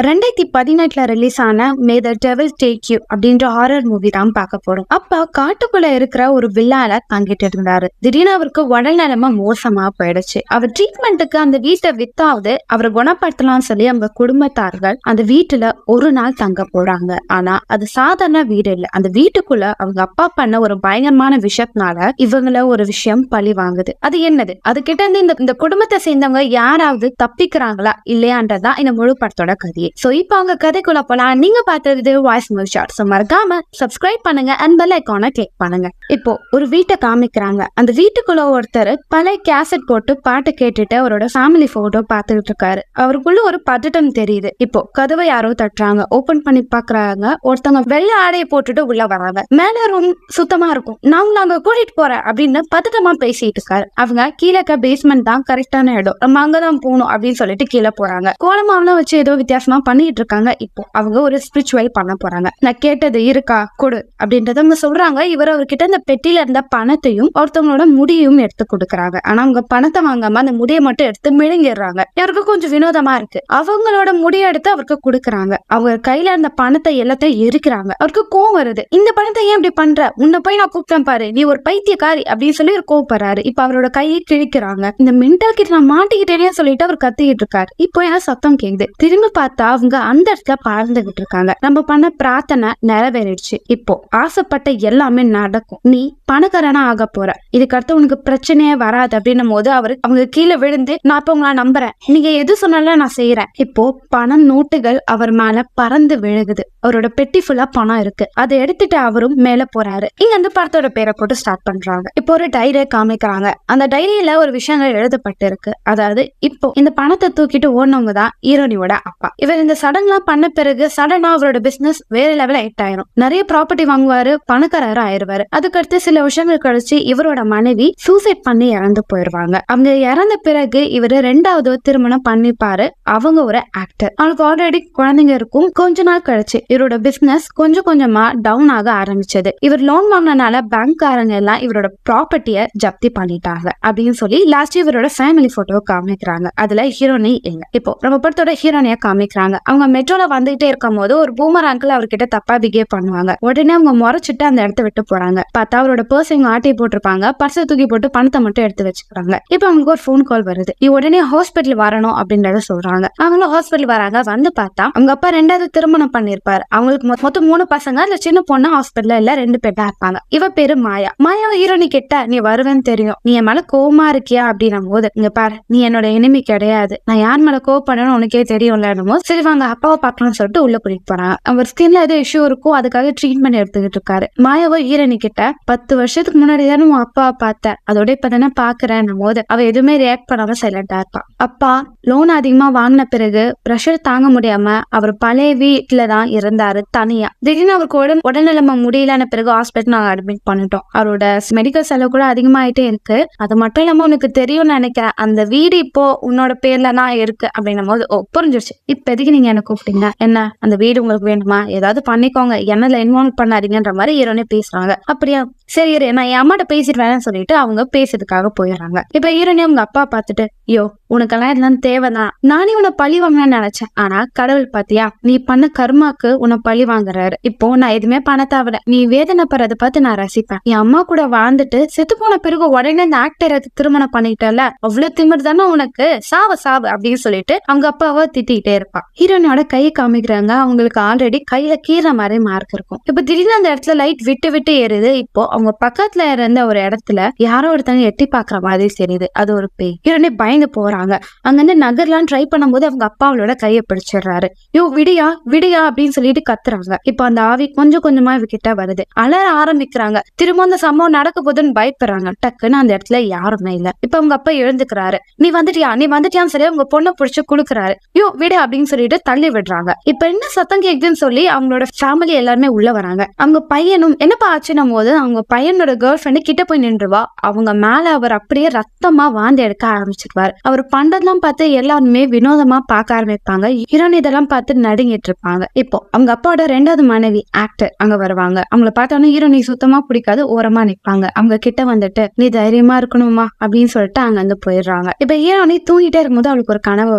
2018 release ஆன மே த devil take you அப்படின்ற horror movie தான் பார்க்க போறோம். அப்ப காட்டுக்குள்ள இருக்கிற ஒரு வில்லால தங்கிட்டு இருந்தாரு. திடீர்னு அவருக்கு உடல் நிலைமை மோசமா போயிடுச்சு. அவர் ட்ரீட்மெண்ட்டுக்கு அந்த வீட்டை வித்தாவது அவரை குணப்படுத்தலாம் சொல்லி அவங்க குடும்பத்தார்கள் அந்த வீட்டுல ஒரு நாள் தங்க போறாங்க. ஆனா அது சாதாரண வீடு இல்ல. அந்த வீட்டுக்குள்ள அவங்க அப்பா பண்ண ஒரு பயங்கரமான விஷயத்தினால இவங்கள ஒரு விஷயம் பழி வாங்குது. அது என்னது? அது கிட்ட இருந்து இந்த குடும்பத்தை சேர்ந்தவங்க யாராவது தப்பிக்கிறாங்களா இல்லையான்றதான் இந்த முழு படத்தோட கதையே. சோ இப்போ அவங்க கதைக்குள்ள போலாம். நீங்க பார்த்தது வாய்ஸ் மூவி ஷார்ட். சோ மறக்காம சப்ஸ்கிரைப் பண்ணுங்க அண்ட் பெல் ஐகானை கிளிக் பண்ணுங்க. இப்போ ஒரு வீட்டை காமிக்கிறாங்க. அந்த வீட்டுக்குள்ள ஒருத்தர் பழைய கேசட் போட்டு பாட்டு கேட்டுட்டு அவரோட ஃபேமிலி போட்டோ பார்த்துட்டு இருக்காரு. அவருக்குள்ள ஒரு பதட்டம் தெரியுது. இப்போ கதவை யாரோ தட்டுறாங்க. ஓபன் பண்ணி பாக்குறாங்க. ஒருத்தவங்க வெள்ளை ஆடையை போட்டுட்டு உள்ள வராங்க. மேல ரூம் சுத்தமா இருக்கும். நான் அங்க கூட்டிட்டு போறேன் அப்படின்னு பதட்டமா பேசிட்டு இருக்காரு. அவங்க கீழே பேஸ்மெண்ட் தான் கரெக்டான இடம், நம்ம அங்கதான் போகணும் அப்படின்னு சொல்லிட்டு கீழே போறாங்க. கோலமாவெல்லாம் வச்சு ஏதோ வித்தியாசமா பண்ணிட்டு இருக்காங்க. இப்போ அவங்க ஒரு ஸ்பிரிச்சுவல் பண்ண போறாங்க. நான் கேட்டது இருக்கா கொடு அப்படின்றத அவங்க சொல்றாங்க. இவர் அவர்கிட்ட இந்த பெட்டியில இருந்த பணத்தையும் ஒருத்தவங்களோட முடியையும் எடுத்து கொடுக்குறாங்க. ஆனா அவங்க பணத்தை வாங்காம அந்த முடியை மட்டும் எடுத்து மிழுங்கிடுறாங்க. யாருக்கு கொஞ்சம் வினோதமா இருக்கு. அவங்களோட முடியை எடுத்து அவருக்கு கொடுக்குறாங்க. அவங்க கையில இருந்த பணத்தை எல்லாத்தையும் எரிக்கிறாங்க. அவருக்கு கோவம் வருது. இந்த பணத்தை ஏன் இப்படி பண்ற? உன்னை போய் நான் கூப்பிட்டேன் பாரு, நீ ஒரு பைத்தியக்காரி அப்படின்னு சொல்லி ஒரு கோவப்படுறாரு. இப்ப அவரோட கையை கிழிக்கிறாங்க. இந்த மென்டல் கிட்ட நான் மாட்டிக்கிட்டேனே சொல்லிட்டு அவர் கத்திக்கிட்டு இருக்காரு. இப்போ ஏன் சத்தம் கேக்குது? திரும்பி பார்த்தா அவங்க அந்த இடத்துல பறந்துகிட்டு இருக்காங்க. நம்ம பண்ண பிரார்த்தனை நிறைவேறிடுச்சு. இப்போ ஆசைப்பட்ட எல்லாமே நடக்கும். நீ பணக்காரனா ஆக போற. இதுக்கு அடுத்து உனக்கு பிரச்சனையே வராது அப்படின்னும் போது அவங்க கீழே விழுந்து, நான் இப்ப உங்களை நம்புறேன், நீங்க எது சொன்னாலும் நான் செய்யறேன். இப்போ பண நோட்டுகள் அவர் மேல பறந்து விழுகுது. அவரோட பெட்டி ஃபுல்லா பணம் இருக்கு. அதை எடுத்துட்டு அவரும் மேல போறாரு. இங்க அந்த படத்தோட பேரை போட்டு ஸ்டார்ட் பண்றாங்க. இப்போ ஒரு டைரியை காமிக்கிறாங்க. அந்த டைரியில ஒரு விஷயங்கள் எழுதப்பட்டு இருக்கு. அதாவது இப்போ இந்த பணத்தை தூக்கிட்டு ஓடினவங்க தான் ஹீரோனியோட அப்பா. இவர் இந்த சடங்குலாம் பண்ண பிறகு சடனா அவரோட பிசினஸ் வேற லெவல் ஹிட் ஆயிரும். நிறைய ப்ராப்பர்ட்டி வாங்குவாரு, பணக்காரர் ஆயிருவாரு. அதுக்கடுத்து சில வருஷங்கள் கழிச்சு இவரோட மனைவி சூசைட் பண்ணி இறந்து போயிருவாங்க. அவங்க இறந்த பிறகு இவரு 2வது திருமணம் பண்ணிப்பாரு. அவங்க ஒரு ஆக்டர். அவங்களுக்கு ஆல்ரெடி குழந்தைங்க இருக்கும். கொஞ்ச நாள் கழிச்சு இவரோட பிசினஸ் கொஞ்சம் கொஞ்சமா டவுன் ஆக ஆரம்பிச்சது. இவர் லோன் வாங்கினால பேங்க்காரங்க எல்லாம் இவரோட ப்ராப்பர்ட்டிய ஜப்தி பண்ணிட்டாங்க அப்படின்னு சொல்லி லாஸ்ட் இவரோட ஃபேமிலி போட்டோ காமிக்கிறாங்க. அதுல ஹீரோனி இல்ல. இப்போ நம்ம படத்தோட ஹீரோனிய காமிக்கிறாங்க. அவங்க மெட்ரோல வந்துகிட்டே இருக்கும் போது ஒரு பூமர் அங்கிள் அவர்கிட்ட தப்பா பிஹேவ் பண்ணுவாங்க. உடனே அவங்க முறைச்சிட்டு அந்த இடத்த விட்டு போறாங்க. பார்த்தா அவரோட பர்ஸ் இவங்க ஆட்டி போட்டிருப்பாங்க. பர்ஸை தூக்கி போட்டு பணத்தை மட்டும் எடுத்து வச்சுக்கிறாங்க. இப்ப அவங்களுக்கு ஒரு போன் கால் வருது. நீ உடனே ஹாஸ்பிட்டல் வரணும் அப்படின்றத சொல்றாங்க. அவங்களும் ஹாஸ்பிட்டல் வராங்க. வந்து பார்த்தா அவங்க அப்பா 2வது திருமணம் பண்ணிருப்பாரு. அவங்களுக்கு மொத்தம் 3 பசங்க. அதுல சின்ன பொண்ணு ஹாஸ்பிட்டல்ல இல்ல 2 பேர் தான் இருப்பாங்க. இவ பேரு மாயா. மாயாவை ஹீரோனி கிட்ட, நீ வருவேன்னு தெரியும், நீ என் மேல கோவமா இருக்கியா அப்படின்னும் போது, இங்க பாரு, நீ என்னோட எனிமி கிடையாது, நான் யார் மேல கோவப்படணும் உனக்கே தெரியும்ல. சரி வாங்க அப்பாவை பார்க்கணும்னு சொல்லிட்டு உள்ள கூட்டிட்டு போறாங்க. அவர் ஸ்கின்ல ஏதோ இஷ்யூ இருக்கும், அதுக்காக ட்ரீட்மெண்ட் எடுத்துக்கிட்டு இருக்காரு. மாயாவோ ஹீரோனி கிட்ட, 10 வருஷத்துக்கு முன்னாடி தானே உன் அப்பாவை பார்த்தேன், அதோட இப்பதானே பாக்குறேன் போது அவ எதுவுமே ரியாக்ட் பண்ணாம சைலண்டா இருப்பான். அப்பா லோன் அதிகமா வாங்கின பிறகு பிரஷர் தாங்க முடியாம அவர் பழைய வீட்டுலதான் இருந்தாரு தனியா. திடீர்னு அவருக்கு உடல்நிலைமை முடியலன்னு பிறகு ஹாஸ்பிட்டல் நாங்க அட்மிட் பண்ணிட்டோம். அவரோட மெடிக்கல் செலவு கூட அதிகமாயிட்டே இருக்கு. அது மட்டும் இல்லாம உனக்கு தெரியும்னு நினைக்கிறேன், அந்த வீடு இப்போ உன்னோட பேர்ல தான் இருக்கு அப்படின்னும் போது, ஓ புரிஞ்சிருச்சு, இப்ப எதுக்கு நீங்க என்ன கூப்பிட்டீங்க, என்ன அந்த வீடு உங்களுக்கு வேணுமா, ஏதாவது பண்ணிக்கோங்க, என்னல இன்வால்வ் பண்ணாதீங்கன்ற மாதிரி ஹீரோனே பேசுறாங்க. அப்படியா, சரி நான் என் அம்மாட்ட பேசிட்டு வரேன்னு சொல்லிட்டு அவங்க பேசுறதுக்காக போயிடுறாங்க. இப்ப ஹீரோனே அவங்க அப்பா பார்த்துட்டு, யோ உனக்கெல்லாம் இதெல்லாம் தேவைதான், நானே உன்னை பழி வாங்கலாம்னு நினைச்சேன், ஆனா கடவுள் பாத்தியா நீ பண்ண கர்மாக்கு உன்னை பழி வாங்குறாரு. இப்போ நான் எதுவுமே பண்ண தேவை, நீ வேதனைப்படுறத பார்த்து நான் ரசிப்பேன். என் அம்மா கூட வாழ்ந்துட்டு செத்து போன பிறகு உடனே இந்த ஆக்டரை திருமணம் பண்ணிட்டல, அவ்வளவு திமிர் தானே உனக்கு, சாவு அப்படின்னு சொல்லிட்டு அவங்க அப்பாவை திட்டிகிட்டே இருப்பான். ஹீரோனோட கையை காமிக்கிறாங்க. அவங்களுக்கு ஆல்ரெடி கையில கீற மாதிரி மார்க் இருக்கும். இப்ப திடீர்னு அந்த இடத்துல லைட் விட்டு விட்டு ஏறுது. இப்போ அவங்க பக்கத்துல இருந்த ஒரு இடத்துல யாரோ ஒருத்தங்க எட்டி பாக்குற மாதிரி தெரியுது. அது ஒரு பேய். ஹீரோனே பயந்து போறாங்க. அங்க இருந்து நகர்லாம் ட்ரை பண்ணும்போது அவங்க அப்பா அவளோட கையை பிடிச்சிடுறாரு. யோ விடியா விடியா அப்படின்னு சொல்லிட்டு கத்துறாங்க. இப்ப அந்த ஆவி கொஞ்சம் கொஞ்சமா இவகிட்ட வருது. அலற ஆரம்பிக்கிறாங்க. திரும்ப அந்த சம்பவம் நடக்க போதுன்னு பயப்படுறாங்க. டக்குன்னு அந்த இடத்துல யாருமே இல்ல. இப்ப அவங்க அப்பா எழுந்துக்கிறாரு. நீ வந்துட்டியான்னு சொல்லி அவங்க பொண்ணை பிடிச்சு குடுக்குறாரு. யோ விடு அப்படின்னு சொல்லிட்டு தள்ளி விடுறாங்க. இப்ப என்ன சத்தம் கேக்குதுன்னு சொல்லி அவங்களோட ஃபேமிலி எல்லாருமே உள்ள வராங்க. அவங்க பையனும் என்னப்பா ஆச்சுன்னும் போது அவங்க பையனோட கேர்ள் ஃபிரெண்டு கிட்ட போய் நின்றுவா. அவங்க மேல அவர் அப்படியே ரத்தமா வாந்தி எடுக்க ஆரம்பிச்சிருவாரு. அவர் பண்றதெல்லாம் பார்த்து எல்லாருமே வினோதமா பார்க்க ஆரம்பிப்பாங்க. ஹீரோயின் இதெல்லாம் பார்த்து நடுங்கிட்டு இருப்பாங்க. இப்போ அவங்க அப்பாவோட 2வது மனைவி ஆக்டர் அங்க வருவாங்க. அவங்கள பார்த்தோன்னா ஹீரோயின் சுத்தமா பிடிக்காது, ஓரமா நிப்பாங்க. அவங்க கிட்ட வந்துட்டு நீ தைரியமா இருக்கணுமா அப்படின்னு சொல்லிட்டு அங்க வந்து போயிடுறாங்க. இப்ப ஹீரோயின் தூங்கிட்டே இருக்கும்போது அவளுக்கு ஒரு கனவு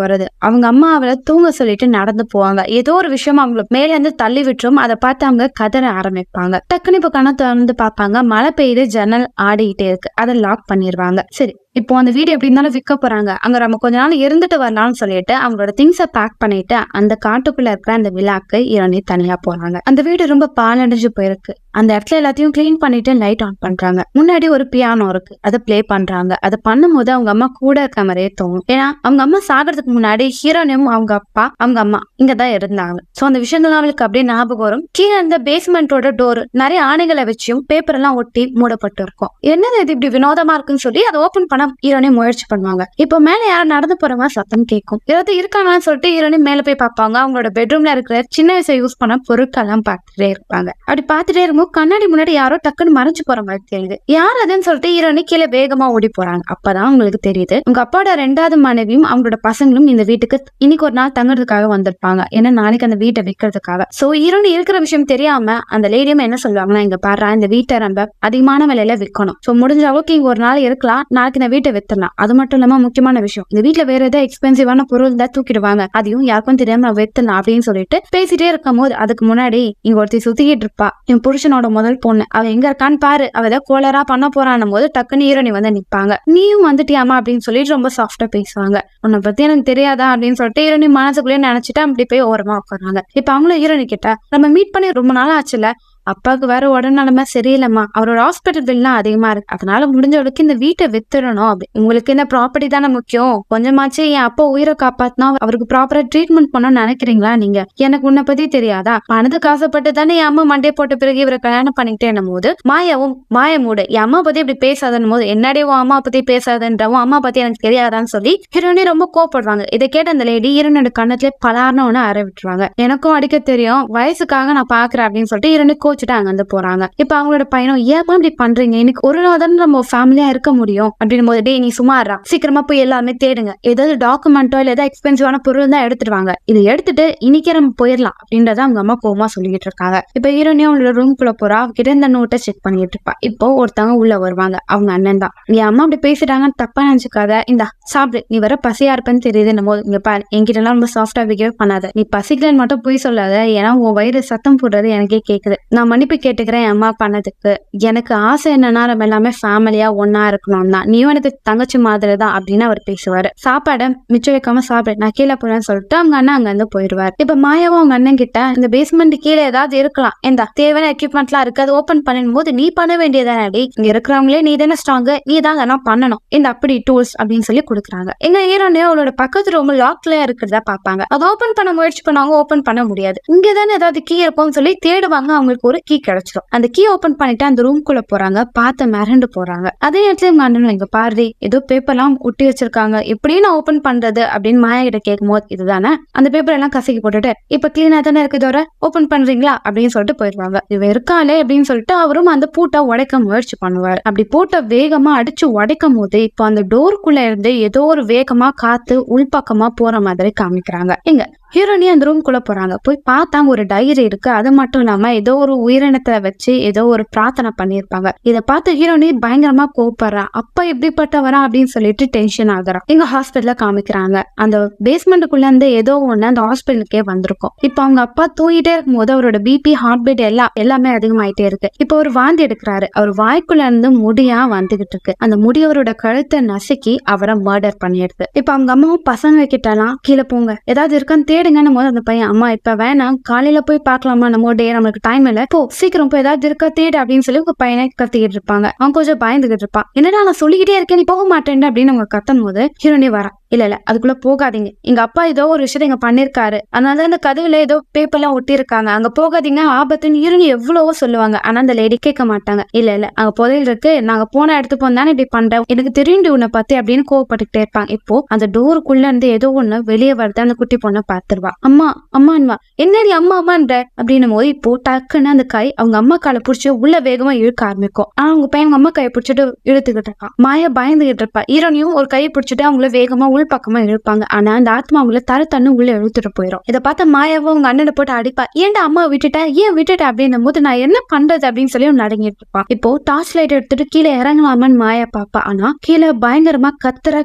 வருது. அவங்க அம்மா அவளை தூங்க சொல்லிட்டு நடந்து போவாங்க. ஏதோ ஒரு விஷயம் அவங்களுக்கு மேல இருந்து தள்ளி விட்டுரும். அதை பார்த்து அவங்க கதற ஆரம்பிப்பாங்க. டக்குன்னு இப்ப கணத்தை வந்து பாப்பாங்க, மழை பெய்யுது, ஜன்னல் ஆடிக்கிட்டே இருக்கு. அதை லாக் பண்ணிடுவாங்க. சரி, இப்போ அந்த வீடு எப்படி இருந்தாலும் விற்க போறாங்க, அங்க நம்ம கொஞ்ச நாள் இருந்துட்டு வரலாம்னு சொல்லிட்டு அவங்களோட திங்ஸ பேக் பண்ணிட்டு அந்த காட்டுக்குள்ள இருக்கிற அந்த விழாக்கு ஹீரோயின் தனியா போறாங்க. அந்த வீடு ரொம்ப பாலடைஞ்சு போயிருக்கு. அந்த இடத்துல எல்லாத்தையும் கிளீன் பண்ணிட்டு லைட் ஆன் பண்றாங்க. முன்னாடி ஒரு பியானோ இருக்கு, அதை பிளே பண்றாங்க. அதை பண்ணும்போது அவங்க அம்மா கூட இருக்க மாதிரியே தோணும். ஏன்னா அவங்க அம்மா சாகிறதுக்கு முன்னாடி ஹீரோனியும் அவங்க அப்பா அவங்க அம்மா இங்கதான் இருந்தாங்க. சோ அந்த விஷயங்கள் அவளுக்கு அப்படியே ஞாபகம் வரும். கீழே அந்த பேஸ்மெண்டோட டோர் நிறைய ஆணைகளை வச்சும் பேப்பர் எல்லாம் ஒட்டி மூடப்பட்டு இருக்கும். என்னது இது இப்படி வினோதமா இருக்குன்னு சொல்லி அதை ஓபன் பண்ண ஹீரோனி முயற்சி பண்ணுவாங்க. இப்போ மேல யாரும் நடந்து போறவங்க சத்தம் கேட்கும். ஏதாவது இருக்காங்கன்னு சொல்லிட்டு ஹீரோனி மேல போய் பார்ப்பாங்க. அவங்களோட பெட்ரூம்ல இருக்கிற சின்ன வயசை யூஸ் பண்ண பொருட்கள் எல்லாம் பார்த்துட்டே இருப்பாங்க. அப்படி பார்த்துட்டே இருக்கும் கண்ணாடி முன்னாடி யாரோ டக்குன்னு மறைஞ்சு போற மாதிரி தெரியுது. யார் அதுன்னு சொல்லிட்டு ஹீரோனி கீழே வேகமா ஓடி போறாங்க. அப்பதான் உங்களுக்கு தெரியுது உங்க அப்பாவோட 2வது மனைவியும் அவங்களோட பசங்களும் இந்த வீட்டுக்கு இன்னைக்கு ஒரு நாள் தங்குறதுக்காக வந்திருப்பாங்க. ஏன்னா நாளைக்கு அந்த வீட்டை விற்கிறதுக்காக. சோ ஹீரோனி இருக்கிற விஷயம் தெரியாம அந்த லேடியும் என்ன சொல்லுவாங்கன்னா, இங்க பாரு, இந்த வீட்டை நம்ம அதிகமான விலையில விற்கணும். சோ முடிஞ்ச அளவுக்கு இங்க ஒரு நாள் இருக்கலாம், நாளைக்கு இந்த வீட்டை வித்துடலாம். அது மட்டும் இல்லாம முக்கியமான விஷயம், இந்த வீட்டுல வேற ஏதாவது எக்ஸ்பென்சிவான பொருள் தான் தூக்கிடுவாங்க, அதையும் யாருக்கும் தெரியாம வித்துடலாம் அப்படின்னு சொல்லிட்டு பேசிட்டே இருக்கும் போது அதுக்கு முன்னாடி இங்க ஒருத்தி சுத்திக்கிட்டு இருப்பா, என் புருஷனோட முதல் பொண்ணு, அவ எங்க இருக்கான்னு பாரு, அவ ஏதாவது கோலரா பண்ண போறான்னும் போது டக்குன்னு ஹீரோனி வந்து நிப்பாங்க. நீயும் வந்துட்டியாமா அப்படின்னு சொல்லிட்டு ரொம்ப சாஃப்டா பேசுவாங்க. உன்னை பத்தி எனக்கு தெரியாதா அப்படின்னு சொல்லிட்டு ஹீரோனி மனசுக்குள்ளேயே நினைச்சிட்டு அப்படி போய் ஓரமா உட்காராங்க. இப்ப அவங்களும் ஹீரோனி கிட்ட நம்ம மீட் பண்ணி ரொம்ப நாள் ஆச்சுல, அப்பாவுக்கு வேற உடல்நலமா சரியில்லைம்மா, அவரோட ஹாஸ்பிட்டல் பில்லாம் அதிகமா இருக்கு, அதனால முடிஞ்சவளுக்கு இந்த வீட்டை வித்துடணும். அப்படி உங்களுக்கு என்ன ப்ராப்பர்ட்டி தானே முக்கியம், கொஞ்சமாச்சு என் அப்பா உயிரை காப்பாத்தினா அவருக்கு ப்ராப்பரா ட்ரீட்மெண்ட் பண்ணணும்னு நினைக்கிறீங்களா நீங்க? எனக்கு உன்னை பத்தி தெரியாதா? பணத்துக்கு ஆசைப்பட்டு தானே என் அம்மா மண்டே போட்ட பிறகு இவரை கல்யாணம் பண்ணிக்கிட்டேன்னும் போது மாயாவும் மாயமூடு என் அம்மா பத்தி இப்படி பேசாதன்னும் போது, என்னடே உன் அம்மா பத்தி பேசாதன்றவும் அம்மா பத்தி எனக்கு தெரியாதான்னு சொல்லி ஹீரோனி ரொம்ப கோப்படுறாங்க. இதை கேட்ட அந்த லேடி ஹீரோனோட கண்ணத்துல பலார்னு ஒண்ணு அற விட்டுருவாங்க. எனக்கும் அடிக்க தெரியும், வயசுக்காக நான் பாக்குறேன் அப்படின்னு சொல்லிட்டு ஹீரோனி கோச்சுட்டு அங்க வந்து போறாங்க. இப்ப அவங்களோட பையனும், ஏமா இப்படி பண்றீங்க, இன்னைக்கு ஒரு நாள் தானே நம்ம ஃபேமிலியா இருக்க முடியும் அப்படின்னு போது, டே நீ சுமாரா, சீக்கிரமா போய் எல்லாமே தேடுங்க, ஏதாவது டாக்குமெண்டோ இல்ல ஏதாவது எக்ஸ்பென்சிவான பொருள் தான் எடுத்துருவாங்க, இது எடுத்துட்டு இன்னைக்கே நம்ம போயிடலாம் அப்படின்றத அவங்க அம்மா கோமா சொல்லிட்டு இருக்காங்க. இப்ப ஹீரோனியும் அவங்களோட ரூம்குள்ள போறா, அவகிட்ட இந்த நோட்டை செக் பண்ணிட்டு இருப்பா. இப்போ ஒருத்தவங்க உள்ள வருவாங்க, அவங்க அண்ணன் தான். என் அம்மா அப்படி பேசிட்டாங்கன்னு தப்பா நினைச்சுக்காத, இந்த சாப்பிடு, நீ வர பசியா இருப்பேன்னு தெரியுது. நம்ம இங்க பாரு, என்கிட்ட எல்லாம் ரொம்ப சாஃப்டா பிஹேவ் பண்ணாத, நீ பசிக்கலன்னு மட்டும் போய் சொல்லாத, ஏன்னா உன் வயிறு சத்தம் போடுறது எனக்கே கேக்குது. நான் மன்னிப்பு கேட்டுக்கிறேன் அம்மா பண்ணதுக்கு. எனக்கு ஆசை என்னன்னா நம்ம எல்லாமே ஃபேமிலியா ஒன்னா இருக்கணும் தான், நீயும் எனக்கு தங்கச்சி மாதிரி தான் அப்படின்னு அவர் பேசுவாரு. சாப்பாடை மிச்சம் வைக்காம சாப்பிடு, நான் கீழே போறேன்னு சொல்லிட்டு அவங்க அண்ணன் அங்க இருந்து போயிடுவார். இப்ப மாயாவும் அவங்க அண்ணன் கிட்ட, இந்த பேஸ்மெண்ட் கீழே ஏதாவது இருக்கலாம், இந்த தேவையான எக்யூப்மெண்ட் எல்லாம் இருக்கு, அது ஓபன் பண்ணும் போது நீ பண்ண வேண்டியதானே, இங்க இருக்கிறவங்களே நீ தானே ஸ்ட்ராங், நீ தான் அதெல்லாம் பண்ணணும், இந்த அப்படி டூல்ஸ் அப்படின்னு சொல்லி கொடுக்குறாங்க. எங்க ஹீரோனே அவளோட பக்கத்து ரூம் லாக்ல இருக்கிறதா பாப்பாங்க. அதை ஓபன் பண்ண முயற்சி பண்ணாங்க, ஓபன் பண்ண முடியாது. இங்கதானே ஏதாவது கீ இருக்கும்னு சொல்லி தேடுவாங்க, அவங்களுக்கு ஒரு கீ கிடைச்சிடும். அந்த கீ ஓபன் பண்ணிட்டு அந்த ரூம்குள்ள போறாங்க, பார்த்து மிரண்டு போறாங்க. அதே இடத்துல மாண்டனும், இங்க பாரு ஏதோ பேப்பர் எல்லாம் ஒட்டி வச்சிருக்காங்க, எப்படி நான் ஓபன் பண்றது அப்படின்னு மாயா கிட்ட கேட்கும் போது, இதுதானே அந்த பேப்பர் எல்லாம் கசக்கி போட்டுட்டு இப்ப கிளீனா தானே இருக்குதோட ஓபன் பண்றீங்களா அப்படின்னு சொல்லிட்டு போயிடுவாங்க. இவ இருக்காளே அப்படின்னு சொல்லிட்டு அவரும் அந்த பூட்டை உடைக்க முயற்சி பண்ணுவார். அப்படி பூட்டை வேகமா அடிச்சு உடைக்கும் போது இப்ப அந்த டோருக்குள்ள இருந்து ஏதோ ஒரு வேகமா காத்து உள்பக்கமா போற மாதிரி காமிக்கிறாங்க. எங்க ஹீரோனி அந்த ரூம்குள்ள போறாங்க. போய் பார்த்தாங்க ஒரு டைரி இருக்கு. அது மட்டும் இல்லாம ஏதோ ஒரு உயிரினத்தை வச்சு ஏதோ ஒரு பிரார்த்தனை பண்ணிருப்பாங்க. இதை பார்த்து ஹீரோனி பயங்கரமா கோபப்படுறா. அப்பா எப்படிப்பட்டவரா அப்படின்னு சொல்லிட்டு டென்ஷன் ஆகுறா. எங்க ஹாஸ்பிட்டல்ல காமிக்கிறாங்க, அந்த பேஸ்மெண்ட்டுக்குள்ள இருந்து ஏதோ ஒண்ணு அந்த ஹாஸ்பிட்டலுக்கே வந்திருக்கும். இப்ப அவங்க அப்பா தூங்கிட்டே இருக்கும் போது அவரோட பிபி, ஹார்ட் பீட் எல்லாமே அதிகமாயிட்டே இருக்கு. இப்ப ஒரு வாந்தி எடுக்கிறாரு. அவர் வாய்க்குள்ள இருந்து முடியா வந்துகிட்டு இருக்கு. அந்த முடி அவரோட கழுத்தை நசுக்கி அவரை மர்டர் பண்ணிடுது. இப்ப அவங்க அம்மாவும் பசங்க கிட்டலாம், கீழே போங்க ஏதாவது இருக்கான்னு தேடுங்கன்னு போது அந்த பையன், அம்மா இப்ப வேணாம், காலையில போய் பாக்கலாமா, நம்ம டே நம்மளுக்கு டைம் இல்ல, போ சீக்கிரம் போய் ஏதாவது இருக்கா தேடு அப்படின்னு சொல்லி உங்க பையனை கத்திக்கிட்டு இருப்பாங்க. அவன் கொஞ்சம் பயந்துகிட்டு இருப்பான். என்னடா நான் சொல்லிக்கிட்டே இருக்கேன் நீ போக மாட்டேன் அப்படின்னு அவங்க கத்தும் போது ஹீரோனி வரா, இல்ல அதுக்குள்ள போகாதீங்க, எங்க அப்பா ஏதோ ஒரு விஷயத்த இங்க பண்ணிருக்காரு, அதனால அந்த கதவுல ஏதோ பேப்பர் எல்லாம் ஒட்டி இருக்காங்க, அங்க போகாதீங்க ஆபத்துன்னு ஹீரோனி எவ்வளவோ சொல்லுவாங்க. ஆனா அந்த லேடி கேட்க மாட்டாங்க. இல்ல அங்க புதையல் இருக்கு, நாங்க போன இடத்துக்கு வந்தானே இப்படி பண்றேன், எனக்கு தெரியும் உன்னை பத்தி அப்படின்னு கோவப்பட்டுக்கிட்டே இருப்பாங்க. இப்போ அந்த டோருக்குள்ள இருந்து ஏதோ ஒண்ணு வெளியே வருது. அந்த குட்டி பொண்ணை பார்த்துருவா. அம்மா அம்மான்வா, என்னடி அம்மா அம்மான்ற அப்படின்னும் போது இப்போ டக்குன்னு அந்த அந்த கை அவங்க அம்மா காலை பிடிச்சி உள்ள வேகமா இழுக்க ஆரம்பிக்கும். ஆனா அவங்க பையன் அவங்க அம்மா கையை பிடிச்சிட்டு இழுத்துக்கிட்டு இருக்கான். மாயா பயந்துகிட்டு இருப்பா. ஹீரோனியும் ஒரு கையை பிடிச்சிட்டு அவங்கள வேகமா உள் பக்கமா இழுப்பாங்க. ஆனா அந்த ஆத்மா அவங்கள தன்னு உள்ள இழுத்துட்டு போயிடும். இதை பார்த்த மாயாவும் அவங்க அண்ணனை போட்டு அடிப்பா. ஏன்டா அம்மா விட்டுட்டேன், ஏன் விட்டுட்டேன் அப்படின்னும் போது நான் என்ன பண்றது அப்படின்னு சொல்லி நடங்கிட்டு இருப்பான். இப்போ டார்ச் லைட் எடுத்துட்டு கீழே இறங்கலாமான்னு மாயா பாப்பா. ஆனா கீழே பயங்கரமா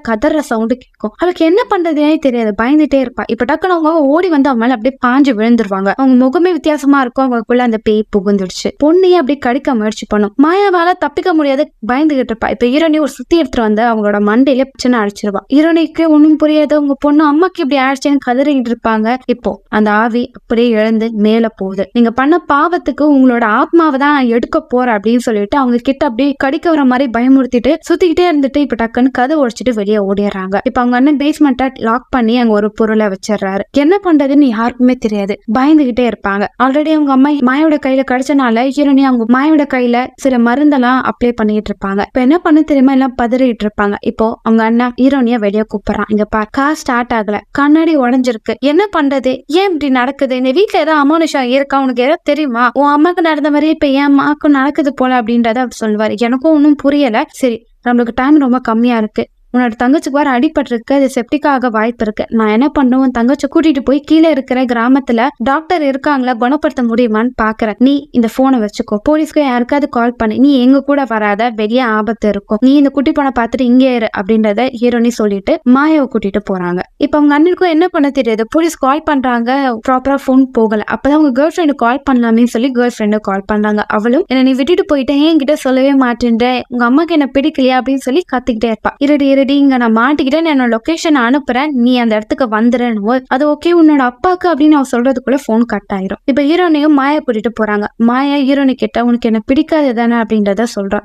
கதற சவுண்டு கேட்கும். அவளுக்கு என்ன பண்றதுனே தெரியாது, பயந்துட்டே இருப்பா. இப்ப டக்குனு அவங்க ஓடி வந்து அவன் மேல அப்படியே பாஞ்சு விழுந்துருவாங்க. அவங்க முகமே வித்தியாசமா இருக்கும். அவங்களுக்குள்ள அந்த பேய் புகுந்துடுச்சு. பொண்ணையே அப்படி கடிக்க முயற்சி பண்ணும். மாயாவால தப்பிக்க முடியாது, பயந்துகிட்டு இருப்பா. இப்ப ஹீரோனி ஒரு சுத்தி எடுத்துட்டு வந்து அவங்களோட மண்டையில பிரச்சனை அடிச்சிருவா. ஹீரோனிக்கு ஒண்ணும் புரியாது, உங்க பொண்ணு அம்மாக்கு இப்படி ஆயிடுச்சுன்னு கதறிட்டு இருப்பாங்க. இப்போ அந்த ஆவி அப்படியே எழுந்து மேல போகுது. நீங்க பண்ண பாவத்துக்கு உங்களோட ஆத்மாவை தான் எடுக்க போறேன் அப்படின்னு சொல்லிட்டு அவங்க கிட்ட அப்படியே கடிக்க வர மாதிரி பயமுறுத்திட்டு சுத்திக்கிட்டே இருந்துட்டு இப்ப டக்குன்னு கதை உடைச்சிட்டு வெளியே ஓடிடுறாங்க. இப்ப அவங்க அண்ணன் பேஸ்மெண்ட்டை லாக் பண்ணி அங்க ஒரு பொருளை வச்சிடறாரு. என்ன பண்றதுன்னு யாருக்குமே தெரியாது, பயந்துகிட்டே இருப்பாங்க. ஆல்ரெடி அவங்க அம்மா மாயோட கையில கிடைச்சனால ஹீரோனி அவங்க மாயோட கையில சில மருந்தெல்லாம் அப்ளை பண்ணிட்டு இருப்பாங்க. இப்ப என்ன பண்ண தெரியுமா, எல்லாம் பதறிட்டு இருப்பாங்க. இப்போ அவங்க அண்ணா ஹீரோனிய வெளியே கூப்பிடுறான். இங்க பா, கார் ஸ்டார்ட் ஆகல, கண்ணாடி உடஞ்சிருக்கு, என்ன பண்றது, ஏன் இப்படி நடக்குது, இந்த வீட்டுல ஏதாவது அமானுஷம் இருக்கா, உனக்கு ஏதாவது தெரியுமா, உன் அம்மாக்கு நடந்த மாதிரி இப்ப என் அம்மாக்கும் நடக்குது போல அப்படின்றத அவர் சொல்லுவாரு. எனக்கும் ஒன்னும் புரியல. சரி, நம்மளுக்கு டைம் ரொம்ப கம்மியா இருக்கு, உன்னோட தங்கச்சிக்கு வர அடிபட்டிருக்கு, அது செப்டிக்காக வாய்ப்பு இருக்கு. நான் என்ன பண்ணுவேன், தங்கச்சி கூட்டிட்டு போய் கீழே இருக்கிற கிராமத்துல டாக்டர் இருக்காங்களா, குணப்படுத்த முடியுமான்னு பாக்குறேன். நீ இந்த போனை வச்சுக்கோ, போலீஸ்க்கு யாருக்காவது கால் பண்ணி நீ எங்க கூட வராத, வெளியே ஆபத்து இருக்கும், நீ இந்த குட்டி பொண்ணை பார்த்துட்டு இங்கே இரு அப்படின்றத ஹீரோனி சொல்லிட்டு மாயாவை கூட்டிட்டு போறாங்க. இப்ப அவங்க அண்ணனுக்கும் என்ன பண்ண தெரியாது, போலீஸ் கால் பண்றாங்க, ப்ராப்பரா போன் போகல. அப்பதான் அவங்க கேர்ள் ஃப்ரெண்டு கால் பண்ணலாமே சொல்லி கேர்ள் ஃப்ரெண்டு கால் பண்றாங்க. அவளும் என்ன நீ விட்டுட்டு போயிட்டேன், என்கிட்ட சொல்லவே மாட்டேன்ற, உங்க அம்மாக்கு என்ன பிடிக்கலையா அப்படின்னு சொல்லி கத்திக்கிட்டே இருப்பா. இருடி இங்க நான் மாட்டிக்கிட்டேன், என்னோட லொகேஷன் அனுப்புறேன், நீ அந்த இடத்துக்கு வந்துடுன்னு. அது ஓகே உன்னோட அப்பாக்கு அப்படின்னு அவன் சொல்றதுக்குள்ள போன் கட் ஆயிரும். இப்ப ஹீரோனையும் மாயா கூட்டிட்டு போறாங்க. மாயா ஹீரோனி கிட்ட உனக்கு என்ன பிடிக்காது தானே அப்படின்றத சொல்றான்.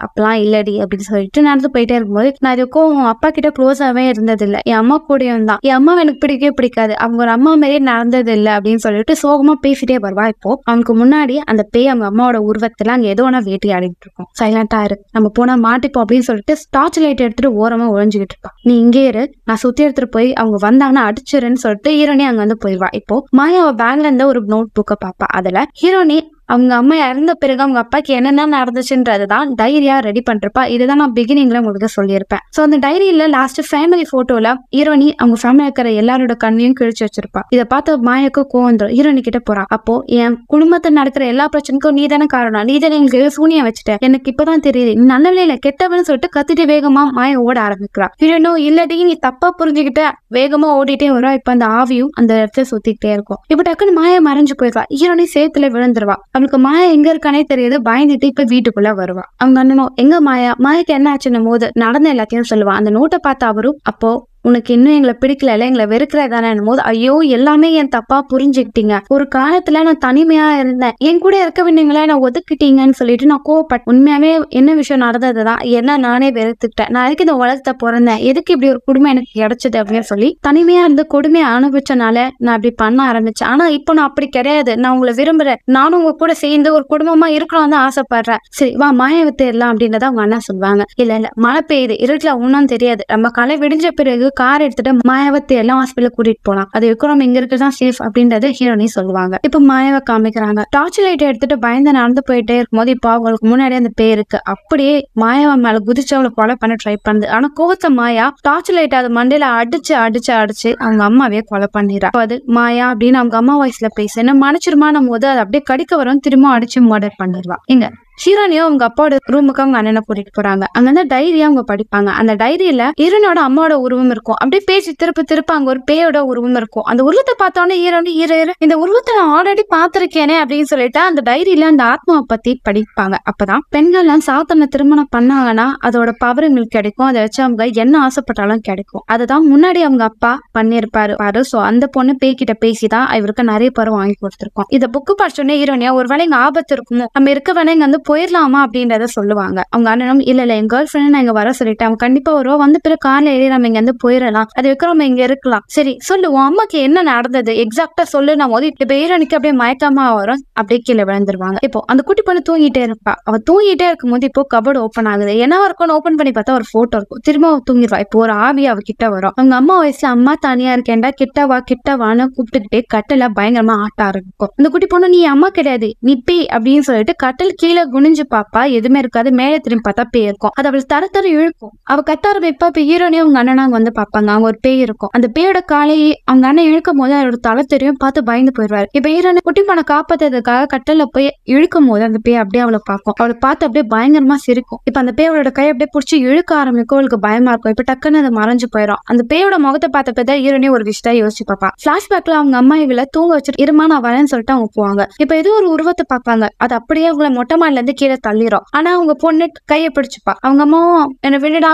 அப்பெல்லாம் இல்லடி அப்படின்னு சொல்லிட்டு நடந்து போயிட்டே இருக்கும்போது, நான் இதுக்கும் அப்பா கிட்ட க்ளோஸாவே இருந்தது இல்ல, என் அம்மா கூடயும் தான், என் அம்மா எனக்கு பிடிக்கவே பிடிக்காது, அவங்க ஒரு அம்மா மாதிரியே நடந்தது இல்லை அப்படின்னு சொல்லிட்டு சோகமா பேசிட்டே வருவா. இப்போ அவனுக்கு முன்னாடி அந்த பேய் அவங்க அம்மாவோட உருவத்துல அங்க ஏதோ ஒண்ணா வேட்டி ஆடிட்டு இருக்கும். சைலண்டா இரு, நம்ம போனா மாட்டிப்போம் அப்படின்னு சொல்லிட்டு டார்ச் லைட் எடுத்துட்டு ஓரமா ஒழிஞ்சுக்கிட்டு இருப்பா. நீ இங்கே இரு, நான் சுத்தி எடுத்துட்டு போய் அவங்க வந்தாங்கன்னா அடிச்சிருன்னு சொல்லிட்டு ஹீரோனி அங்க வந்து போயிடுவா. இப்போ மாயா பேக்ல இருந்த ஒரு நோட் புக்கை பாப்பா. அதுல ஹீரோனி அவங்க அம்மா இறந்த பிறகு அவங்க அப்பாக்கு என்னென்ன நடந்துச்சுன்றதுதான் டைரியா ரெடி பண்றப்பா. இதுதான் நான் பிகினிங்ல உங்களுக்கு சொல்லியிருப்பேன். சோ அந்த டைரியில லாஸ்ட் ஃபேமிலி போட்டோல ஹீரோனி அவங்க ஃபேமிலி இருக்கிற எல்லாரோட கண்ணையும் கிழிச்சு வச்சிருப்பா. இதை பார்த்து மாயாக்கு கோவம் வந்துடும். ஹீரோனி கிட்ட போறா. அப்போ என் குடும்பத்தில் நடக்கிற எல்லா பிரச்சனைக்கும் நீ தானே காரணம், நீ தானே எங்களுக்கு சூனியம் வச்சுட்ட, எனக்கு இப்பதான் தெரியுது, நீ நல்லவே இல்லை கெட்டவன்னு சொல்லிட்டு கத்திட்டு வேகமா மாயா ஓட ஆரம்பிக்கிறா. ஹீரோனோ இல்லடி நீ தப்பா புரிஞ்சுக்கிட்ட, வேகமா ஓடிட்டே வருவா. இப்ப அந்த ஆவியும் அந்த இடத்துல சுத்திக்கிட்டே இருக்கும். இப்ப டக்குன்னு மாயா மறைஞ்சு போயிடுவா. ஹீரோனி சேத்துல விழுந்துருவா. அவளுக்கு மாயா எங்க இருக்கானே தெரியாது, பயந்துட்டு இப்ப வீட்டுக்குள்ள வருவா. அவங்க அண்ணனும் எங்க மாயா, மாயாக்கு என்ன ஆச்சுன்னும் போது நடந்த எல்லாத்தையும் சொல்லுவா. அந்த நோட்டை பார்த்து அவரும் அப்போ உனக்கு இன்னும் எங்களை பிடிக்கல, எங்களை வெறுக்கிறதானே போது, ஐயோ எல்லாமே என் தப்பா புரிஞ்சுக்கிட்டீங்க, ஒரு காலத்துல நான் தனிமையா இருந்தேன், என் கூட இருக்க வேண்டியங்களா நான் ஒதுக்கிட்டீங்கன்னு சொல்லிட்டு நான் கோவப்பட்டேன். உண்மையாவே என்ன விஷயம் நடந்ததுதான், என்ன நானே வெறுத்துக்கிட்டேன், நான் எதுக்கு இந்த உலகத்தை பிறந்தேன், எதுக்கு இப்படி ஒரு குடும்பம் எனக்கு கிடைச்சது அப்படின்னு சொல்லி தனிமையா இருந்து கொடுமையை அனுபவிச்சனால நான் அப்படி பண்ண ஆரம்பிச்சேன். ஆனா இப்போ நான் அப்படி கிடையாது, நான் உங்களை விரும்புறேன், நானும் உங்க கூட சேர்ந்து ஒரு குடும்பமா இருக்கணும் தான் ஆசைப்படுறேன், சரி வா மாயாவை தேடலாம் அப்படின்றத அவங்க அண்ணா சொல்லுவாங்க. இல்ல மழை பெய்யுது, இருட்டுல ஒன்னும் தெரியாது, நம்ம காலை விடிஞ்ச பிறகு கார் எடுத்துட்டு மாயாவத்தை எல்லாம் ஹாஸ்பிட்டல் கூட்டிட்டு போலாம், அது நம்ம இங்க இருக்கதான் சேஃப் அப்படின்றத ஹீரோனி சொல்லுவாங்க. இப்ப மாயாவை காமிக்கிறாங்க. டார்ச் லைட் எடுத்துட்டு பயந்து நடந்து போயிட்டே இருக்கும்போது இப்போ அவங்களுக்கு முன்னாடி அந்த பேய் இருக்கு. அப்படியே மாயாவை மேல குதிச்சு அவளை கொலை பண்ண ட்ரை பண்ணுது. ஆனா கோவத்த மாயா டார்ச் லைட் அது மண்டையில அடிச்சு அவங்க அம்மாவே கொலை பண்ணிடுறா. அது மாயா அப்படின்னு அவங்க அம்மா வாய்ஸ்ல பேச என்ன மன்னிச்சிருமான போது அது அப்படியே கடிக்க வரும், திரும்ப அடிச்சு மர்டர் பண்ணிடுவா. இங்க ஹீரோனியும் அவங்க அப்பாவோட ரூமுக்கு அவங்க அண்ணனை கூட்டிட்டு போறாங்க. அங்க வந்து டைரியா அவங்க படிப்பாங்க. அந்த டைரியில ஹீரோனோட அம்மாவோட உருவம் இருக்கும். அப்படியே பேசி திருப்ப அங்க ஒரு பேயோட உருவம் இருக்கும். அந்த உருவத்தை பார்த்தோன்னே ஹீரோனி இந்த உருவத்தை நான் ஆல்ரெடி பாத்திருக்கேனே அப்படின்னு சொல்லிட்டு அந்த டைரியில அந்த ஆத்மாவை பத்தி படிப்பாங்க. அப்பதான் பெண்கள்லாம் சாத்தனை திருமணம் பண்ணாங்கன்னா அதோட பவர் உங்களுக்கு கிடைக்கும், அதை வச்சு அவங்க என்ன ஆசைப்பட்டாலும் கிடைக்கும். அதுதான் முன்னாடி அவங்க அப்பா பண்ணிருப்பாரு. சோ அந்த பொண்ணு பேய்கிட்ட பேசிதான் இவருக்கு நிறைய பருவம் வாங்கி கொடுத்துருக்கோம். இத புக்கு படிச்சோடனே ஹீரோனியா ஒருவேளை இங்க ஆபத்து இருக்குமோ, நம்ம இருக்க வேணா இங்க வந்து போயிடலாமா அப்படின்றத சொல்லுவாங்க. அவங்க அண்ணனும் இல்ல என் கேர்ள் ஃப்ரெண்ட் நான் இங்க வர சொல்லிட்டேன், அவங்க கண்டிப்பா வருவா, வந்து பிறகு கார்ல ஏறி நம்ம இங்க இருந்து போயிடலாம், அது வரைக்கும் நம்ம இங்க இருக்கலாம். சரி சொல்லு உன் அம்மாக்கு என்ன நடந்தது எக்ஸாக்டா சொல்லுனும் போது இப்ப ஹீரோனிக்கு அப்படியே மயக்கமா வரும், அப்படியே கீழே விழுந்துருவாங்க. இப்போ அந்த குட்டி பொண்ணு தூங்கிட்டே இருப்பா. அவ தூங்கிட்டே இருக்கும்போது இப்போ கபோர்டு ஓப்பன் ஆகுது. என்ன இருக்கும் ஓப்பன் பண்ணி பார்த்தா ஒரு போட்டோ இருக்கும். திரும்ப தூங்கிடுவா. இப்போ ஒரு ஆவி அவ கிட்ட வரும். அவங்க அம்மா வயசுல அம்மா தனியா இருக்கேன்டா கிட்டவான்னு கூப்பிட்டுக்கிட்டே கட்டில பயங்கரமா ஆட்ட ஆரம்பிக்கும். அந்த குட்டி பொண்ணு நீ அம்மா கிடையாது நீ பேய் அப்படின்னு சொல்லிட்டு கட்டில் கீழே குனிஞ்சு பாப்பா, எதுவுமே இருக்காது. மேலே திரும்பி பார்த்தா பேய் இருக்கும். அது அவள் தர இழுக்கும். அவ கட்ட ஆரம்பிப்பா. இப்ப ஹீரோனையும் அவங்க அண்ணனா வந்து பாப்பாங்க. அவங்க ஒரு பேய் இருக்கும். அந்த பேயோட காலையை அவங்க அண்ணன் இழுக்கும் போது அவரோட தலை தெரியும், பார்த்து பயந்து போயிடுவாரு. இப்ப ஹீரோனை குட்டி பொண்ணை காப்பாத்துறதுக்காக கட்டல போய் இழுக்கும் போது அந்த பேய் அப்படியே அவளை பார்க்கும். அவளை பார்த்து அப்படியே பயங்கரமா சிரிக்கும். இப்ப அந்த பேயோட கை அப்படியே பிடிச்சி இழுக்க ஆரம்பிக்கும். அவளுக்கு பயமா இருக்கும். இப்ப டக்குன்னு அது மறைஞ்சு போயிடும். அந்த பேயோட முகத்தை பார்த்தப்பதான் ஹீரோனே ஒரு விஷயத்தை யோசிச்சு பாப்பா. பிளாஷ்பேக்ல அவங்க அம்மா இவளை தூங்க வச்சுட்டு இருமா நான் வரேன்னு சொல்லிட்டு அவங்க போவாங்க. இப்ப ஏதோ ஒரு உருவத்தை பார்ப்பாங்க. அது அப்படியே அவங்கள மொட்டை மாடில இருந்து கீழே தள்ளிரும். ஆனா அவங்க பொண்ணு கையை பிடிச்சுப்பா. அவங்க அம்மாவும் என்ன விடுடா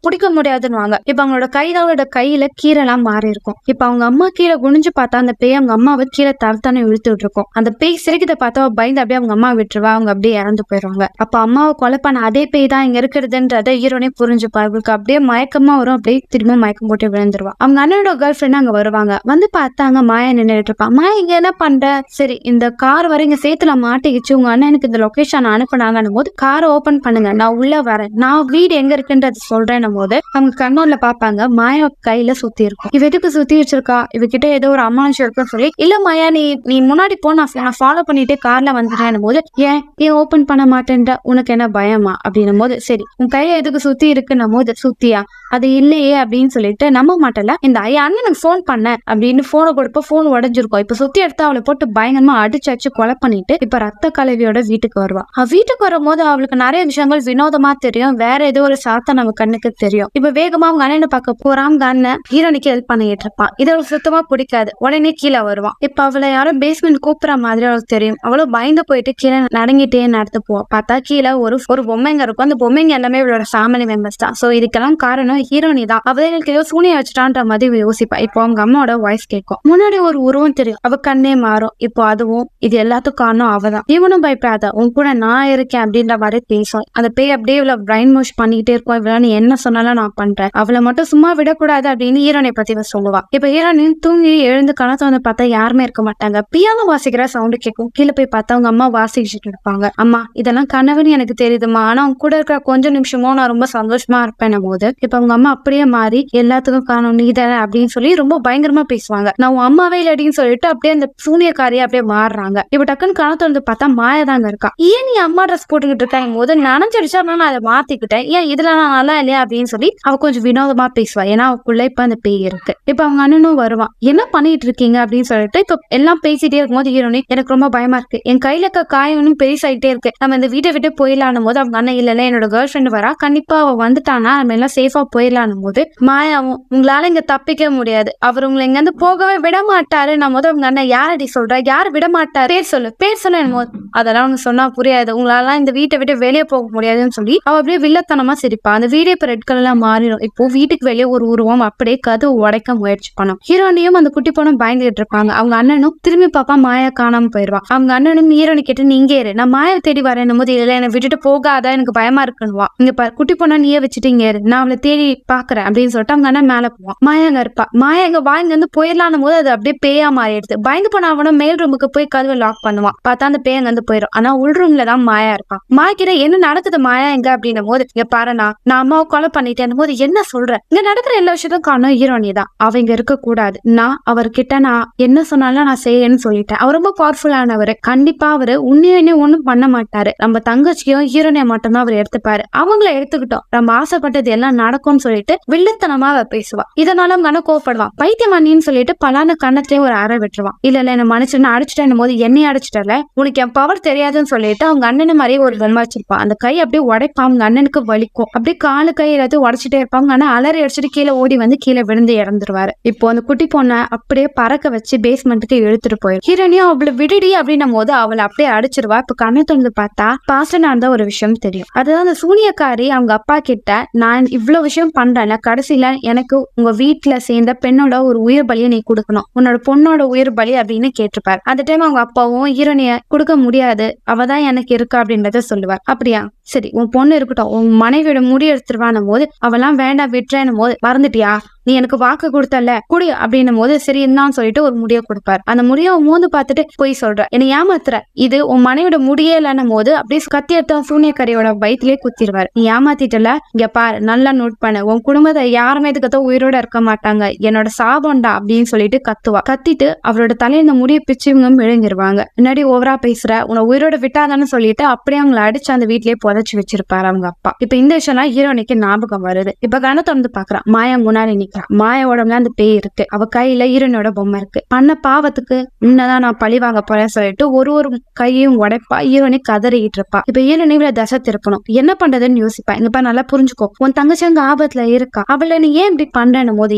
பிடிக்க முடியாதுன்னு. இப்ப அவங்களோட கைதாவோட கையில கீரைலாம் மாறி இருக்கும். இப்ப அவங்க அம்மா கீழே குனிஞ்சு பார்த்தா அந்த பேய் அவங்க அம்மாவை கீழே தரத்தானே இழுத்துட்டு இருக்கும். அந்த பேய் சிரிக்கத்தை பார்த்தா பயந்து அப்படியே அவங்க அம்மா விட்டுருவா. அவங்க அப்படியே இறந்து போயிடுவாங்க. அப்ப அம்மாவை கொலை பண்ண அதே பேய் தான் இங்க இருக்கிறதுன்றத ஹீரோனே புரிஞ்சுப்பா. அவங்களுக்கு அப்படியே மயக்கமா வரும். அப்படியே திரும்ப மயக்கம் போட்டு விழுந்துருவா. அவங்க அண்ணனோட கேர்ள் ஃப்ரெண்ட் அங்க வருவாங்க. வந்து பார்த்தாங்க மாயா நின்றுட்டு இருப்பான். மாயா இங்க என்ன பண்ற? சரி இந்த கார் வர இங்க சேத்துல மாட்டிக்கிச்சு, உங்க அண்ணனுக்கு இந்த லொகேஷன் அனுப்புனாங்கன்னும் போது காரை ஓபன் பண்ணுங்க நான் உள்ள வரேன், நான் வீடு எங்க இருக்குன்றது சொல்றேன்னும் போது அவங்க கண்ணோல பாப்பாங்க. மாயா கையில சுத்தி இருக்கும். இவ எதுக்கு சுத்தி வச்சிருக்கா, இவகிட்ட ஏதோ ஒரு அமானுஷம் இருக்குன்னு சொல்லி இல்ல மாயா நீ முன்னாடி போ, நான் ஃபாலோ பண்ணிட்டே கார்ல வந்துட்டேன் போது ஏன் ஓபன் பண்ண மாட்டேன்ற, உனக்கு என்ன பயமா அப்படின்னும் போது சரி உன் கையில எதுக்கு சுத்தி இருக்குன்னும் போது சுத்தியா, அது இல்லையே அப்படின்னு சொல்லிட்டு நம்ப மாட்டல. இந்த அண்ணனுக்கு போன் பண்ண அப்படின்னு போனை கொடுப்ப போன் உடஞ்சிருக்கும். இப்ப சுத்தி எடுத்து அவளை போட்டு பயங்கரமா அடிச்சு கொலை பண்ணிட்டு இப்ப ரத்த கலவியோட வீட்டுக்கு வருவா. வீட்டுக்கு வரும்போது அவளுக்கு நிறைய விஷயங்கள் வினோதமா தெரியும். வேற ஏதோ ஒரு சாத்தா நம்ம கண்ணுக்கு தெரியும். இப்ப வேகமா அவங்க அண்ணனை பார்க்க போறான். அண்ணன் ஹீரோனிக்கு ஹெல்ப் பண்ணிட்டு இருப்பான். இது அவளுக்கு சுத்தமா பிடிக்காது. உடனே கீழே வருவான். இப்ப அவளை யாரும் பேஸ்மெண்ட் கூப்பிடுற மாதிரி அவளுக்கு தெரியும். அவளும் பயந்து போயிட்டு கீழே நடங்கிட்டே நடத்து போவா. பார்த்தா கீழே ஒரு பொம்மைங்க இருக்கும். அந்த பொம்மைங்க எல்லாமே இவளோட ஃபேமிலி மெம்பர்ஸ் தான். சோ இதுக்கெல்லாம் காரணம் ஹீரோனி தான். அவங்களுக்கு ஏதோ சூனிய வச்சுட்டான்ற மாதிரி யோசிப்பா. இப்போ அவங்க அம்மாவோட வாய்ஸ் கேட்கும். முன்னாடி ஒரு உருவம் தெரியும். அவ கண்ணே மாறும். இப்போ அதுவும் இது எல்லாத்துக்கும் காரணம் அவதான். இவனும் பயப்படாத, உன் கூட நான் இருக்கேன் அப்படின்ற மாதிரி பேசும். அந்த பேய் அப்படியே இவ்வளவு பிரைன் வாஷ் பண்ணிக்கிட்டே இருக்கும். இவ்வளவு நீ என்ன சொன்னாலும் நான் பண்றேன், அவளை மட்டும் சும்மா விடக்கூடாது அப்படின்னு ஹீரோனை பத்தி சொல்லுவா. இப்ப ஹீரோனின் தூங்கி எழுந்து கணத்தை வந்து பார்த்தா யாருமே இருக்க மாட்டாங்க. பியானோ வாசிக்கிற சவுண்டு கேட்கும். கீழே போய் பார்த்தா அவங்க அம்மா வாசிச்சுட்டு இருப்பாங்க. அம்மா இதெல்லாம் கனவுன்னு எனக்கு தெரியுதுமா, ஆனா அவங்க கூட இருக்கிற கொஞ்ச நிமிஷமும் நான் ரொம்ப சந்தோஷமா இருப்பேன் போது இப்ப அவங்க அம்மா அப்படியே மாறி எல்லாத்துக்கும் காரணம் நீதானே அப்படின்னு சொல்லி ரொம்ப பயங்கரமா பேசுவாங்க. நான் உன் அம்மாவே இல்லடின்னு சொல்லிட்டு அப்படியே அந்த சூனியக்காரியை அப்படியே மாறுறாங்க. இப்ப டக்குன்னு கணத்தை வந்து பார்த்தா மாயா தாங்க இருக்கா. ஏன் நீ அம்மா ட்ரெஸ் போட்டுக்கிட்டு இருக்காங்க போது நனைஞ்சிடுச்சா நான் அதை மாத்திக்கிட்டேன், ஏன் இதுல நான் நல்லா இல்லையா அப்படின்னு சொல்லி அவ கொஞ்சம் வினோதமா பேசுவா. ஏன்னா அவக்குள்ள இப்ப அந்த பேய் இருக்கு. இப்ப அவங்க அண்ணனும் வருவான். என்ன பண்ணிட்டு இருக்கீங்க அப்படின்னு சொல்லிட்டு இப்ப எல்லாம் பேசிட்டே இருக்கும்போது ஹீரோனி எனக்கு ரொம்ப பயமா இருக்கு, என் கையில இருக்க காயம் பெருசாயிட்டே இருக்கு, நம்ம இந்த வீட்டை விட்டு போயிடலான்னு போது அவங்க அண்ணன் இல்ல என்னோட கேர்ள் ஃப்ரெண்ட் வரா, கண்டிப்பா அவ வந்துட்டானா நம்ம எல்லாம் சேஃபா போயிடலான்னு போது மாயாவும் உங்களால இங்க தப்பிக்க முடியாது, அவர் உங்களை இங்க இருந்து போகவே விட மாட்டாரு. நான் போது அவங்க அண்ணன் யாரடி சொல்ற, யாரு விட மாட்டாரு, பேர் சொல்லு போது அதெல்லாம் அவங்க சொன்னா புரியாது, உங்களால இந்த வீட்டை விட்டு வெளியே போக முடியாதுன்னு சொல்லி அவ அப்படியே வில்லத்தனமா சிரிப்பா. அந்த வீடே இப்ப ரெட் கலர்ல மாறிடும். இப்போ வீட்டுக்கு வெளியே ஒரு உருவம் அப்படியே கதவு உடைக்க முயற்சி பண்ணும். ஹீரோனியும் அந்த குட்டி பொண்ணும் பயந்துகிட்டு இருப்பாங்க. அவங்க அண்ணனும் திரும்பி பாப்பா மாயா காணாம போயிடுவா. அவங்க அண்ணனும் ஹீரோனி கேட்டு நீங்க ஏறு, நான் மாயா தேடி வரேன் போது இல்ல என்னை விட்டுட்டு போகாத எனக்கு பயமா இருக்குன்னுவா. இங்க பாரு குட்டி பொண்ணா நீயே வச்சுட்டு இங்க ஏறு, நான் அவளை தேடி பாக்குறேன் அப்படின்னு சொல்லிட்டு அவங்க அண்ணன் மேல போவான். மாயாங்க இருப்பா. மாயா எங்க வாங்க வந்து போயிடலான்னு போது அது அப்படியே பேயா மாறிடுது. பயந்து போன அவனும் மேல் ரூமுக்கு போய் கதவை லாக் பண்ணுவான். பார்த்தா அந்த பேய் அங்க வந்து போயிடும். ஆனா உள் ரூம்ல தான் மாயா இருப்பான். மாய்க்கிற என்ன நடக்குது மாயா எங்க அப்படின்னும் போது இங்க பாரு நான் அம்மாவை கொலை பண்ணிட்டேன் போது என்ன சொல்றேன், இங்க நடக்கிற எல்லா விஷயத்தும் காரணம் ஹீரோனி தான், அவங்க இருக்க கூடாது, நான் அவர்கிட்ட நான் என்ன சொன்னாலும் நான் செய்யன்னு சொல்லிட்டேன், அவர் ரொம்ப பவர்ஃபுல்லானவர், கண்டிப்பா அவரு உண்மையுமே ஒண்ணும் பண்ண மாட்டாரு, நம்ம தங்கச்சியும் ஹீரோனியை மட்டும்தான் அவர் எடுத்துப்பாரு, அவங்கள எடுத்துக்கிட்டோம், நம்ம ஆசைப்பட்டது எல்லாம் நடக்கும்னு சொல்லிட்டு வில்லுத்தனமா அவ பேசுவா. இதனால அவங்க கோவப்படுவான். பைத்தியமானின்னு சொல்லிட்டு பலான கண்ணத்திலே ஒரு அறை விட்டுருவான். இல்ல என்ன மனுஷன் அடிச்சுட்டேன் போது என்னைய அடிச்சுட்டல, உனக்கு என் பவர் தெரியாதுன்னு சொல்லிட்டு அவங்க அண்ணன் மாதிரியே ஒரு வெண்மா வச்சிருப்பான். அந்த கை அப்படியே உடைப்பான். அவங்க அண்ணனுக்கு வலிக்கும். அப்படியே காலு கை எல்லாத்தையும் உடைச்சிட்டே இருப்பாங்க. ஆனா அலறி அடிச்சுட்டு கீழே ஓடி வந்து கீழே விழுந்து இறந்துருவாரு. இப்போ அந்த குட்டி பொண்ணை அப்படியே பறக்க வச்சு பேஸ்மெண்ட்டுக்கு இழுத்துட்டு போயிடும். ஹீரோனியும் அவளை விடுடி அப்படின்னும் போது அவளை அப்படியே அடிச்சிருவா. இப்ப கண்ணை திறந்து பார்த்தா பாஸ்ட் நடந்த ஒரு விஷயம் தெரியும். அதுதான் அந்த சூனியக்காரி அவங்க அப்பா கிட்ட நான் இவ்வளவு விஷயம் பண்றேன்ல, கடைசியில எனக்கு உங்க வீட்டுல சேர்ந்த பெண்ணோட ஒரு உயிர் பலியை நீ கொடுக்கணும், உன்னோட பொண்ணோட உயிர் பலி அப்படின்னு கேட்டிருப்பாரு. அந்த டைம் அவங்க அப்பாவும் ஹீரோனிய கொடுக்க முடியாது, அவதான் எனக்கு எனக்கு இருக்கு அப்படின்றத சொல்லுவார். அப்படியா, சரி உன் பொண்ணு இருக்கட்டும், உன் மனைவியோட முடி எடுத்துருவானும் போது அவெல்லாம் வேண்டாம் விட்டுறேன்னும் போது, மறந்துட்டியா நீ எனக்கு வாக்கு கொடுத்தல குடி அப்படின்னும் போது சரி என்னன்னு சொல்லிட்டு ஒரு முடியை கொடுப்பாரு. அந்த முடியை மோந்து பார்த்துட்டு போய் சொல்ற, என்னை ஏமாத்துற, இது உன் மனைவியோட முடியே இல்லைன்னும் போது அப்படியே கத்தி எடுத்த சூனியக்காரியோட வயிற்றுலயே குத்திடுவாரு. நீ ஏமாத்திட்டல, இங்க பாரு நல்லா நோட் பண்ணு, உன் குடும்பத்தை யாருமே இதுக்கத்த உயிரோட இருக்க மாட்டாங்க, என்னோட சாபம்டா அப்படின்னு சொல்லிட்டு கத்துவா. கத்திட்டு அவரோட தலையில இந்த முடியை பிச்சுவங்க விழுங்கிருவாங்க. முன்னாடி ஓவரா பேசுற, உன்னை உயிரோட விட்டாதான்னு சொல்லிட்டு அப்படியே அவங்களை அடிச்சு அந்த வீட்லயே புதைச்சு வச்சிருப்பாரு அவங்க அப்பா. இப்ப இந்த விஷயம்லாம் ஹீரோனிக்கு ஞாபகம் வருது. இப்ப கண்ணை திறந்து பாக்குறான், மாயா முன்னாடி நிக்கிறா. மாயா உடம்புல அந்த பேய் இருக்கு, அவ கையில ஹீரோனோட பொம்மை இருக்கு. பண்ண பாவத்துக்கு இன்னதான் நான் பழி வாங்க போறேன்னு சொல்லிட்டு ஒரு கையையும் உடைப்பா. ஹீரோனி கதறிட்டு இருப்பா. இப்ப ஹீரோனி இவள தசை திருப்பணும், என்ன பண்றதுன்னு யோசிப்பா. இங்கப்பா நல்லா புரிஞ்சுக்கோ, உன் தங்கச்சி அங்க ஆபத்துல இருக்கா, அவளை நீ ஏன் இப்படி பண்றேன்னும் போது,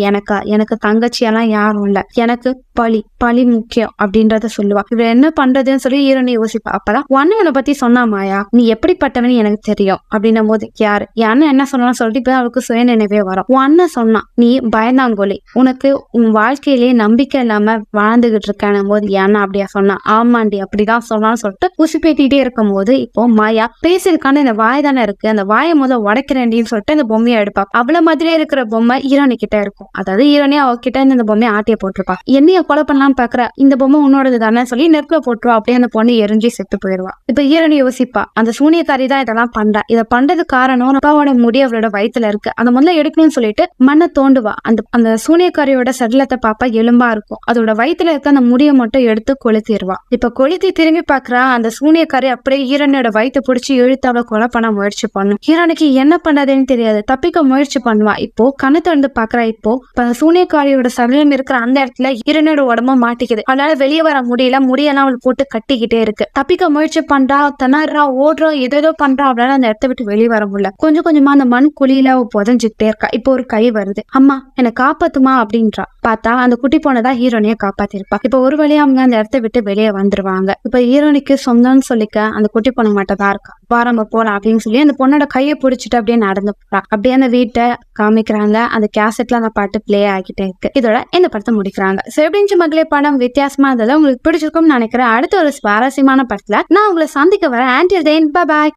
எனக்கு தங்கச்சி எல்லாம் யாரும் இல்ல, எனக்கு பழி முக்கியம் அப்படின்றத சொல்லுவா. இவ என்ன பண்றதுன்னு சொல்லி ஹீரோனி யோசிப்பா. அப்பதான் அண்ணனை பத்தி சொன்னா மாயா, நீ எப்படிப்பட்டவன்னு எனக்கு தெரியும் அப்படின்னும் போது, யாரு என் அண்ணன் என்ன சொன்னான்னு சொல்லிட்டு இப்ப அவளுக்கு சுய நினைவே வரும். உன் அண்ணன் சொன்னா நீ பயந்தாங்கோலி, உனக்கு உன் வாழ்க்கையிலேயே நம்பிக்கை இல்லாம வாழ்ந்துகிட்டு இருக்கான போது ஏன்னா அப்படியா சொன்னா, ஆமாண்டி அப்படிதான் சொன்னான்னு சொல்லிட்டு உசுப்பேத்திட்டே இருக்கும் போது, இப்போ மாயா பேசுறதுக்கான இந்த வாய் தானே இருக்கு, அந்த வாயை முதல் உடைக்கிறேன்னு சொல்லிட்டு அந்த பொம்மையை எடுப்பா. அவ்வளவு மாதிரியே இருக்கிற பொம்மை ஹீரோனி கிட்ட இருக்கும். அதாவது ஹீரோனி அவகிட்ட இந்த பொம்மையை ஆட்டிய போட்டிருப்பா. என்னைய கொலை பண்ணலாம் பாக்குற, இந்த பொம்மை உன்னோடது தானே சொல்லி நெருப்புல போட்டுருவா. அப்படியே அந்த பொண்ணு எரிஞ்சு செத்து போயிடுவா. இப்ப ஹீரோனி யோசிப்பா, அந்த சூனியக்காரி தான் இதெல்லாம் பண்றா, இதை பண்றது காரணம் அப்பாவோட முடி அவளோட வயித்துல இருக்கு, அந்த முதல்ல எடுக்கணும்னு சொல்லிட்டு மண்ணை தோண்டுவா. அந்த சூனியக்காரியோட சடலத்தை பாப்பா எலும்பா இருக்கும், அதோட வயித்துல இருக்க அந்த முடியை மட்டும் எடுத்து கொளுத்திடுவா. இப்ப கொளுத்தி திரும்பி பாக்குறா, அந்த சூனியக்காரி அப்படியே ஹீரோனியோட வயிற்று பிடிச்சி இழுத்து அவளை கொலை பண்ண முயற்சி பண்ணும். ஹீரோனுக்கு என்ன பண்றதுன்னு தெரியாது, தப்பிக்க முயற்சி பண்ணுவா. இப்போ கண்ணை திறந்து பாக்குறா. இப்போ சூனியக்காரியோட சடலம் இருக்கிற அந்த இடத்துல ஹீரோனோட உடம்பு மாட்டிக்குது. அவளால வெளியே வர முடியல, முடியெல்லாம் அவள் போட்டு கட்டிக்கிட்டே இருக்கு. தப்பிக்க முயற்சி பண்றா, திணறா, ஓடுறா, ஏதோ பண்றா. அவளால அந்த இடத்த விட்டு வெளியே வர முடியல. கொஞ்சம் கொஞ்சமா அந்த மண் குழியில புதஞ்சுக்கிட்டே இருக்கா. இப்போ ஒரு கை வருது, அம்மா என்னை காப்பாத்துமா அப்படின்றா. பார்த்தா அந்த குட்டி பொண்ணதான் ஹீரோனிய காப்பாத்திருப்பா. இப்ப ஒரு வழியா அவங்க அந்த இடத்த விட்டு வெளியே வந்துருவாங்க. இப்ப ஹீரோனிக்கு சொந்தம்னு சொல்லிக்க அந்த குட்டி பொண்ணு மட்டும் தான் இருக்கா. வாரம்ப போலாம் அப்படின்னு சொல்லி அந்த பொண்ணோட கையை பிடிச்சிட்டு அப்படியே நடந்து போறா. அப்படியே அந்த வீட்டை காமிக்கிறாங்க. அந்த கேசட்ல அந்த பாட்டு பிளே ஆகிட்டே இருக்கு. இதோட இந்த படத்தை முடிக்கிறாங்க. செவ்டிஞ்சு மகளே படம் வித்தியாசமா இருந்தது, உங்களுக்கு பிடிச்சிருக்கும்னு நினைக்கிறேன். அடுத்த ஒரு சுவாரஸ்யமான படத்துல நான் உங்களை சந்திக்க வரேன். Until then, bye bye.